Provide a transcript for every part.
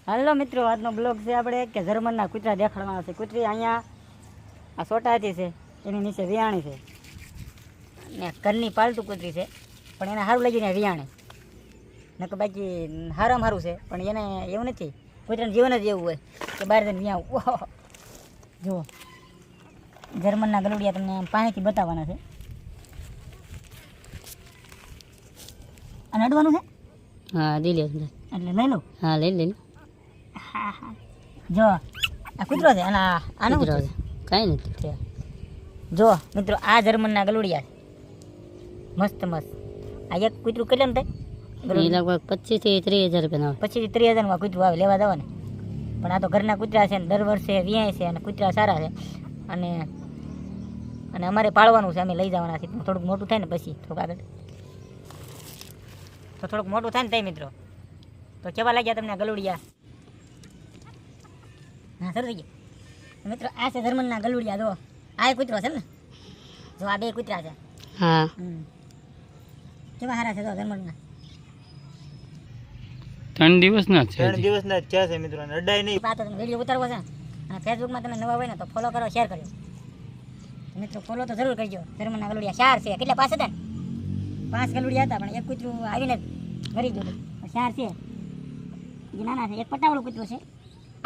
હાલો મિત્રો, આજનો બ્લોગ છે આપણે કે જર્મનના કૂતરા દેખાડવાના છે. કૂતરી અહીંયા આ સોટાતી છે, એની નીચે વિયાણી છે ને ઘરની પાલતુ કૂતરી છે, પણ એને સારું લાગીને વિયાણી નકર બાકી સારામાં સારું છે. પણ એને એવું નથી, કૂતરાનું જીવન જ એવું હોય કે બહાર જઈને વિયાવું. જુઓ જર્મનના ગલુડિયા તમને પાણીથી બતાવવાના છે. અને અડવાનું છે. હા લઈ લે એટલે લઈ લો. હા લઈ લે હા હા જો આ કૂતરો છે અને આનો કૂતરો છે. કાંઈ નથી. જો મિત્રો આ જર્મનના ગલુડિયા મસ્ત મસ્ત. આ એક કૂતરું કેટલાનું થાય? એ લગભગ 25 થી 30,000 રૂપિયા આવે. 25 થી 30,000 કૂતરું આવે લેવા દેવા ને. પણ આ તો ઘરના કૂતરા છે ને દર વર્ષે વ્યાય છે અને કૂતરા સારા છે. અને અને અમારે પાળવાનું છે, અમે લઈ જવાના છે. થોડુંક મોટું થાય ને પછી થોડુંક આગળ તો થોડુંક મોટું થાય ને તઈ મિત્રો તો કેવા લાગ્યા તમને ગલુડિયા? હા સર થઈ ગયા મિત્રો. આ છે જર્મનના ગલુડિયા. જો આ કૂતરો છે ને, જો આ બે કૂતરા છે. હા કેવા સારા છે તો જર્મનના. 3 દિવસના છે. 3 દિવસના જ છે મિત્રો, અડાય નહીં. આ તો વિડીયો ઉતારવો છે અને ફેસબુકમાં તમે નવા હોય ને તો ફોલો કરો, શેર કરજો મિત્રો. ફોલો તો જરૂર કરજો. જર્મનના ગલુડિયા 4 છે. કેટલા પાસે હતા ને? 5 ગલુડિયા હતા, પણ એક કૂતરું આવીને મરી ગયું. 4 છે એ નાના છે. એક પટ્ટાવાળું કૂતરું છે.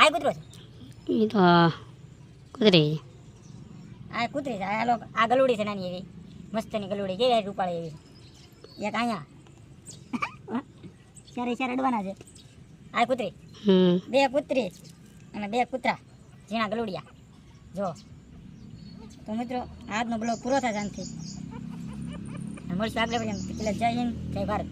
આ કૂતરો છે. એ તો કૂતરી. આ કૂતરી છે. આ ગલુડી છે નાની એવી મસ્તની ગલુડી, કેવી રૂપાળી એવી. એક અહીંયા 4 અડવાના છે. આ કૂતરી, 2 કૂતરી અને 2 કૂતરા ઝીણા ગલુડિયા. જો તો મિત્રો આજનો બ્લોગ પૂરો થાય શાંતિ. મળશું આગળ. જય હિન્દ, જય ભારત.